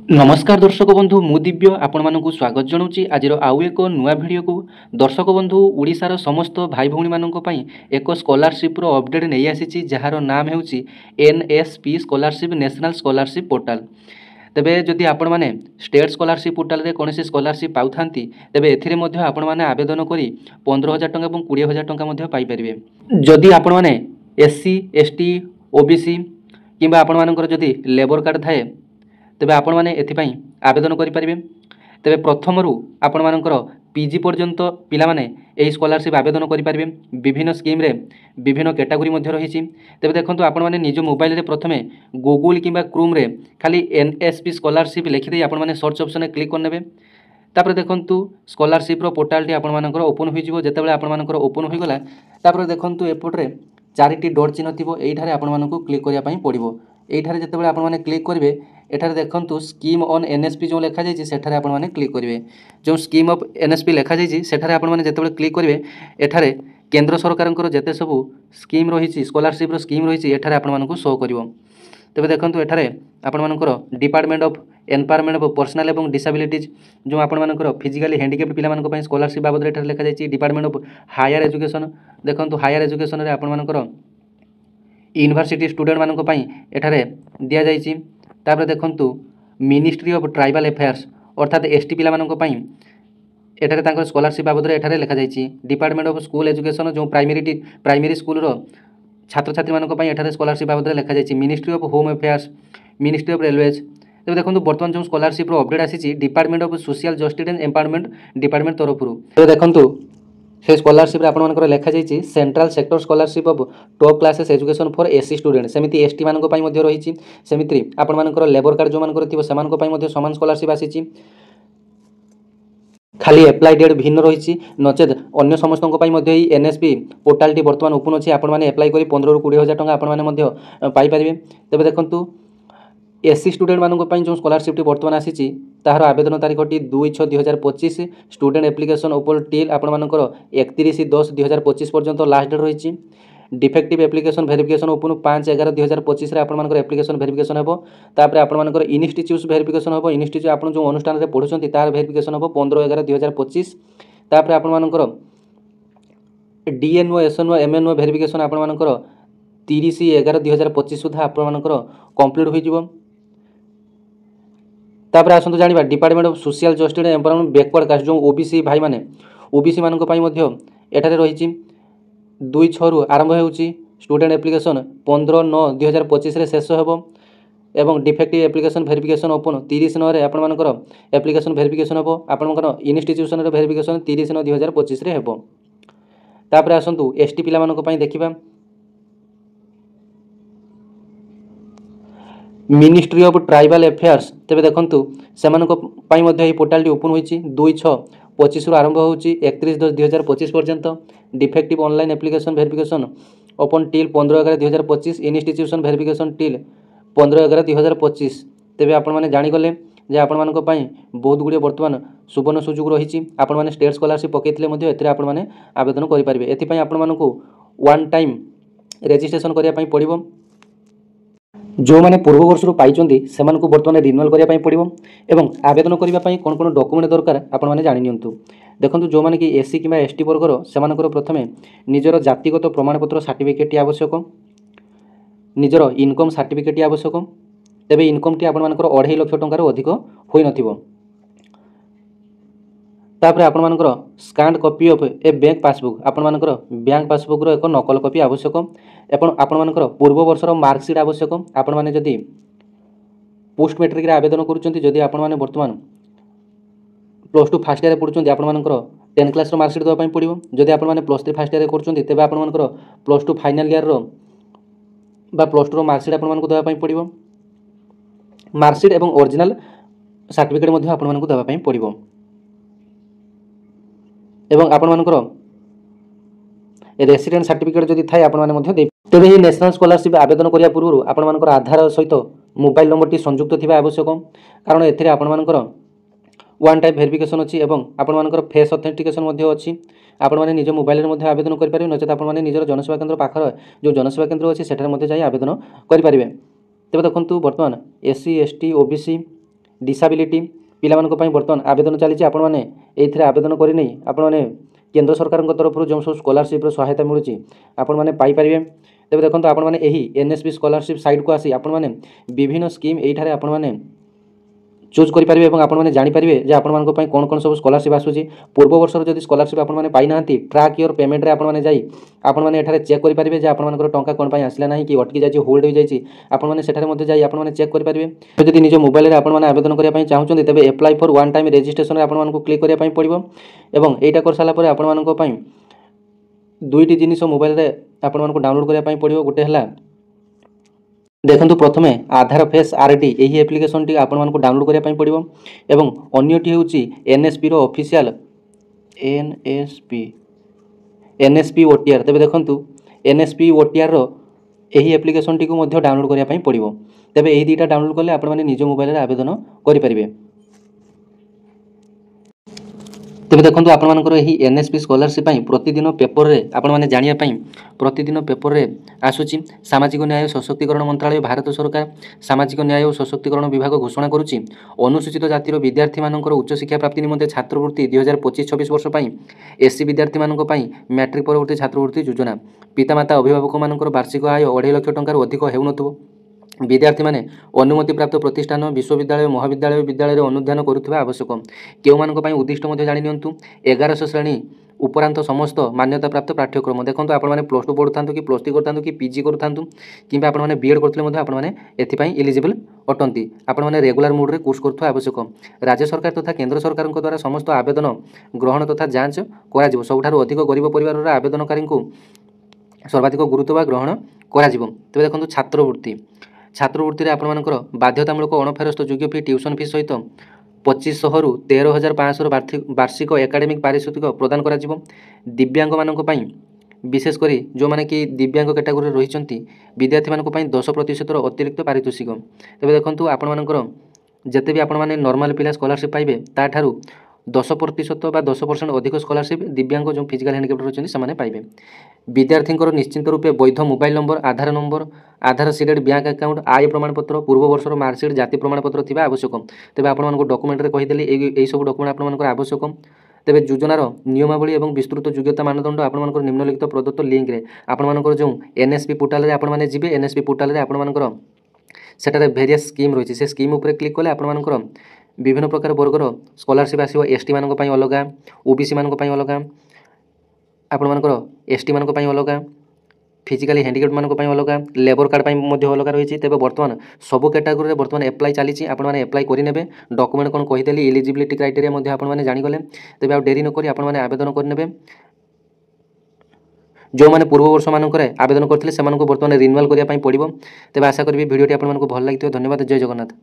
नमस्कार दर्शक बंधु मु दिव्य आपण मानक स्वागत जनाऊँगी आज आउ एक नुआ भिडियो को। दर्शक बंधु ओडिशार समस्त भाई भौणी मानक पई एक स्कॉलरशिप रो अपडेट नहीं आसी जार नाम होउची NSP scholarship national scholarship portal. तेबे जदि आपण माने स्टेट स्कॉलरशिप पोर्टल रे कोनोसी स्कॉलरशिप पाउथांती तेबे एथिरे मध्ये आपण माने आवेदन करी 15,000 टंका और 20,000 टंका मध्ये पाई परिबे। जदि आपण माने एससी एसटी ओबीसी किंबा आपण मानकर जदि लेबर कार्ड थाए तेबे आपण माने एथिपाई आवेदन करि परिबे। तेबे प्रथमरु आपण मानकर पीजी पर्यंत पिला माने एही स्कॉलरशिप आवेदन करि परिबे। विभिन्न स्कीम रे विभिन्न कैटेगरी मध्ये रहिछि। तेबे देखंतु आपण माने निज मोबाइल रे प्रथमे गूगल किंबा क्रोम रे खाली एनएसपी स्कॉलरशिप लिखि दे आपण माने सर्च ऑप्शन रे क्लिक करनेबे। तापर देखंतु स्कॉलरशिप रो पोर्टल टी आपण मानकर ओपन होई जिवो। जेतेबेले आपण मानकर ओपन होई गला तापर देखंतु एपट रे चारिटी डॉट चिन्ह थिबो। एइठारे आपण मानकु क्लिक करिया पई पड़िबो। एइठारे जेतेबेले आपण माने क्लिक करिवे एठारे देखंतु स्कीम ऑन एनएसपी जो लिखा जाइछि सेठारे आपण माने क्लिक करिवे। जो स्कीम ऑफ एनएसपी लिखा जाइछि सेठारे आपण माने जेतेबेले क्लिक करिवे एठारे केंद्र सरकारनकर जेते सबु स्कीम रहिछि स्कॉलरशिप रो स्कीम रहिछि एठारे आपण मानकु शो करिवो। तेबे देखंतु एठारे आपण मानकर department of empowerment of personal एवं डिसेबिलिटीज जो आपण मानकर फिजिकली हैंडिकैप्ड पिला मानक पई स्कॉलरशिप बाबद रे एठारे लिखा जाइछि। डिपार्टमेंट ऑफ हायर एजुकेशन देखंतु हायर एजुकेशन रे आपण मानकर यूनिवर्सिटी स्टूडेंट मानक पई एठारे दिया जाइछि। तापर देखंतु मिनिस्ट्री ऑफ ट्राइबल अफेयर्स अर्थात एसटी पिला मानक पई एठारे तांकर स्कॉलरशिप बाबद रे एठारे लिखा जाइछि। डिपार्टमेंट ऑफ स्कूल एजुकेशन जो प्राइमरी स्कूल रो छात्र छात्री मानक पई एठारे स्कॉलरशिप बाबद रे लिखा जाइछि। Ministry of home affairs ministry of railways. तेबे देखंतु वर्तमान जो स्कॉलरशिप रो अपडेट आसीछि department of social justice and empowerment department तरफरु। तेबे देखंतु से स्कॉलरशिप रे आपण मानकर लिखा जाइछि central sector scholarship of top classes education for SC student. सेमिति एसटी मानक पई मध्ये रहिछि। सेमिति आपण मानकर लेबर कार्ड जो मानकर थिबो समान को पई मध्ये समान स्कॉलरशिप आसीछि। खाली अप्लाई डेट भिन्न रहिछि नचेत अन्य समस्त को पई मध्ये ही एनएसपी पोर्टल टी वर्तमान ओपन अछि। आपण माने अप्लाई करी 15 ରୁ 20,000 टंका आपण माने मध्ये पाई परिबे। तबे देखंतु एससी स्टूडेंट मानक पई जो स्कॉलरशिप टी वर्तमान आसीछि ताहार आवेदन तारीख टी 2/6/2025 स्टूडेंट एप्लिकेशन ओपन टिल आपण मानकर 31/10/2025 पर्यंत लास्ट डेट रहिछि। डिफेक्टिव एप्लिकेशन वेरिफिकेशन ओपन 5/11/2025 रे आपण मानकर एप्लिकेशन वेरिफिकेशन हेबो। तापर आपण मानकर इंस्टीट्यूट वेरिफिकेशन हेबो। इंस्टीट्यूट आपण जो अनुष्ठान रे पढुछंती तार वेरिफिकेशन हेबो 15/11/2025। तापर आपण मानकर डीएनओ एसएनओ एमएनओ वेरिफिकेशन आपण मानकर 30/11/2025 सुधा आपण मानकर कंप्लीट होई जिवो। तापर आसंतु जानिबा department of social justice and empowerment backward caste जो ओबीसी भाई माने ओबीसी मानक पई मध्ये एठारे रहिछि 2/6 रु आरंभ हेउछि। स्टूडेंट एप्लिकेशन 15/9/2025 रे शेष हेबो एवं डिफेक्टिव एप्लिकेशन वेरिफिकेशन ओपन 30/9 रे आपण मानकर एप्लिकेशन वेरिफिकेशन हेबो। आपण मानकर इंस्टीट्यूशन रे वेरिफिकेशन 30/9/2025 रे हेबो। तापर आसंतु एसटी पिला मानक पई देखिबा मिनिस्ट्री ऑफ ट्राइबल अफेयर्स। तेबे देखंतु सेमानक पई मध्ये ही पोर्टल टी ओपन होईछि 2/6/25 रु आरंभ होउछि 31/10/2025 पर्यंत। Defective online application verification open till 15/11/2025 institution verification till 15/11/2025। तेबे आपण माने जानि गले जे आपण मानक पई बहुत गुडी वर्तमान सुवर्ण सुযোগ रहिछि। आपण माने स्टेट स्कॉलरशिप पकेइथिले मध्ये एथिरे आपण माने आवेदन करि परिबे। एथि पई आपण मानकु वन टाइम रजिस्ट्रेशन करिया पई पड़िबो। जो माने पूर्व वर्ष पाइचंती सेमान को वर्तमान रिन्यूअल करिया पई पड़िबो एवं आवेदन करिया पई कोन कोन डॉक्यूमेंट दरकार आपण माने जानि नियंतु। देखंतु जो माने कि एससी किबा एसटी वर्गर सेमानकर प्रथमे निजर जातिगत प्रमाणपत्र सर्टिफिकेट आवश्यक निजर इनकम सर्टिफिकेट आवश्यक। तेबे इनकम टी आपण मानकर 2.5 लाख टंका रो अधिक होई नथिबो। तापर आपण मानकर scanned copy of A bank passbook आपण मानकर बैंक पासबुक रो एक नकल कॉपी आवश्यक। आपण मानकर पूर्व वर्षर मार्कशीट आवश्यक। आपण माने जदि पोस्ट मैट्रिक रे आवेदन करूचंती जदि आपण माने वर्तमान +2 फर्स्ट ईयर रे पढुचंती आपण मानकर 10 क्लास रो मार्कशीट दवा पई पड़िबो। जदि आपण माने +3 फर्स्ट ईयर रे करूचंती तेबे आपण मानकर +2 फाइनल ईयर रो बा +2 रो मार्कशीट आपण मानकु दवा पई पड़िबो। मार्कशीट एवं ओरिजिनल सर्टिफिकेट मध्ये आपण मानकु दवा पई पड़िबो एवं आपण मानकर रेसिडेंट सर्टिफिकेट जदि थाए आपण माने मध्ये दे। तेबे ही नेशनल स्कॉलरशिप आवेदन करिया पूर्व आपण मानकर आधार सहित मोबाइल नंबर टी संयुक्त थिबा आवश्यक। कारण एथिरे आपण मानकर वन टाइम वेरिफिकेशन अछि एवं आपण मानकर फेस ऑथेंटिकेशन मध्ये अछि। आपण माने निज मोबाइल रे मध्ये आवेदन करि परिबे नचेत आपण माने निजर जनसेवा केंद्र पाखर जो जनसेवा केंद्र अछि सेठार मध्ये जाई आवेदन करि परिबे। तेबे देखंतु वर्तमान एससी एसटी ओबीसी डिसाबिलिटी पिलामानक पई वर्तमान आवेदन चली आपने ये आवेदन करनी आपने केंद्र सरकार तरफ जो सब स्कॉलरशिप सहायता मिलूँ आपण मैंने पाइपर। तेज देखो आपने एनएसपी स्कॉलरशिप साइट को आसी आपने विभिन्न स्कीम ये आपने चूज करेंगे और आपने जानीपारे जे आपण कौन कौन सब स्कॉलरशिप आसूँ पूर्व वर्षर जब स्कॉलरशिप आपने पाई ना ट्रैक योर पेमेंट आपने जाई आपने चेक करेंगे जे आपर टंका कौन आसला ना कि अटकी जाए होल्ड हो जाए आपने चेक करेंगे। तो जब निज मोबाइल में आपने आवेदन करने चाहते तेज apply for one time registration आपको क्लिक करने पड़ो और यहाँ कर सारापर आपण दुईटी जिनिस मोबाइल में आपको डाउनलोड करने पड़ो गोटे है देखो प्रथमे आधार फेस आरडी यही एप्लिकेशन टी आपण मानक डाउनलोड करने पड़ो एवं अन्यटी हूँ एनएसपी रो ऑफिशियल एनएसपी ओटीआर तेज देखो एनएसपी ओटीआर रो यही एप्लिकेशन टी को डाउनलोड करने पड़ो तेज यही दुईटा डाउनलोड कले आपने निज मोबाइल में आवेदन करेंगे। तेज देखो आपर एनएसपी स्कॉलरशिप प्रतिदिन पेपर रे आपण मैंने जानापी प्रतिदिन पेपर रे आसूची सामाजिक न्याय सशक्तिकरण मंत्रालय भारत सरकार सामाजिक न्याय और सशक्तिकरण विभाग घोषणा करुच्ची अनुसूचित जातिर विद्यार्थी मानकर उच्च शिक्षा प्राप्ति निमंते छात्रवृत्ति 2025-26 वर्ष एससी विद्यार्थी मानक मैट्रिक परवर्ती छात्रवृत्ति योजना पितामाता अभिभावक मानकर वार्षिक आय 2.5 लाख टंकार अधिक हेउनथबो विद्यार्थी माने अनुमति प्राप्त प्रतिष्ठान विश्वविद्यालय महाविद्यालय विद्यालय अनुध्यान करुवा आवश्यक केउ मानक पई उद्दिष्ट मध्य जानि नियंतु 1100 श्रेणी उपरांत समस्त मान्यता प्राप्त पाठ्यक्रम देखो आपण मैंने प्लस टू पढ़ुता कि प्लस थ्री करता कि पीजी करूँ कि आपने बीएड करते आपने एथिपाई इलिजिबल अटंती आपने रेगुलर मोड रे कोर्स करुवा आवश्यक राज्य सरकार तथा केंद्र सरकार द्वारा समस्त आवेदन ग्रहण तथा जांच कर सबुठारु अधिक गरीब परिवार आवेदनकारी सर्वाधिक गुरुत्व ग्रहण कर तेज देखो छात्रवृत्ति आपर बाध्यतामूलक अणफेरस्त योग्य फी ट्यूशन फी सहित 2500 रु 13,500 वार्षिक एकाडेमिक पारिश्रमिक प्रदान करा जिवो। दिव्यांग मानक पई विशेष करी जो माने कि दिव्यांग कैटेगोरी रही विद्यार्थी मानक पई 10% अतिरिक्त पारितोषिक तेज देखो आपण मानकर जिते भी आपण माने नॉर्मल पिला स्कॉलरशिप पाइबे ताठारु 10% बा 10% अधिक स्कॉलरशिप दिव्यांग जो फिजिकल हैंडिकैप्ड रही से पाइबे। विद्यार्थी निश्चिंत रूपे वैध मोबाइल नंबर आधार सीडेड बैंक अकाउंट आय प्रमाणपत्र पूर्व वर्षर मार्कसीट जाति प्रमाणपत्र थी आवश्यक तेज आपको डॉक्यूमेंट रे कहीदेली यही सब डॉक्यूमेंट आपंकर आवश्यक तेज योजनार नियमावली और विस्तृत योग्यता मानदंड आपर निम्नलिखित प्रदत्त लिंक रे आपर जो एनएसपी पोर्टाल आपने जी एनएसपी पोर्टाल रे आपर सेटारे भेरियस स्कीम रही से स्कीम उपर क्लिक कले आपर विभिन्न प्रकार वर्गर स्कॉलरशिप आसो एसटी मानक पई अलग ओबीसी मानक पई अलग आपण मानकर एसटी मानक पई अलग फिजिकली हैंडिकैप्ड मानक पई अलग लेबर कार्ड पई मध्ये अलग रही तेज बर्तमान सब कैटेगोरी रे बर्तमान एप्लाई चली आपण माने एप्लाई करिनेबे डॉक्यूमेंट कोन कहिदेली एलिजिबिलिटी क्राइटेरिया मध्ये आपण माने जानि गले तेबे आ देरी न करी आपण माने आवेदन करनेबे जो माने पूर्व वर्ष मानक आवेदन करथिले से मानक बर्तमान रिन्यूअल करिया पई पड़िबो तेबे आशा करबी वीडियोटी आपण मानक भल लागितो धन्यवाद जय जगन्नाथ।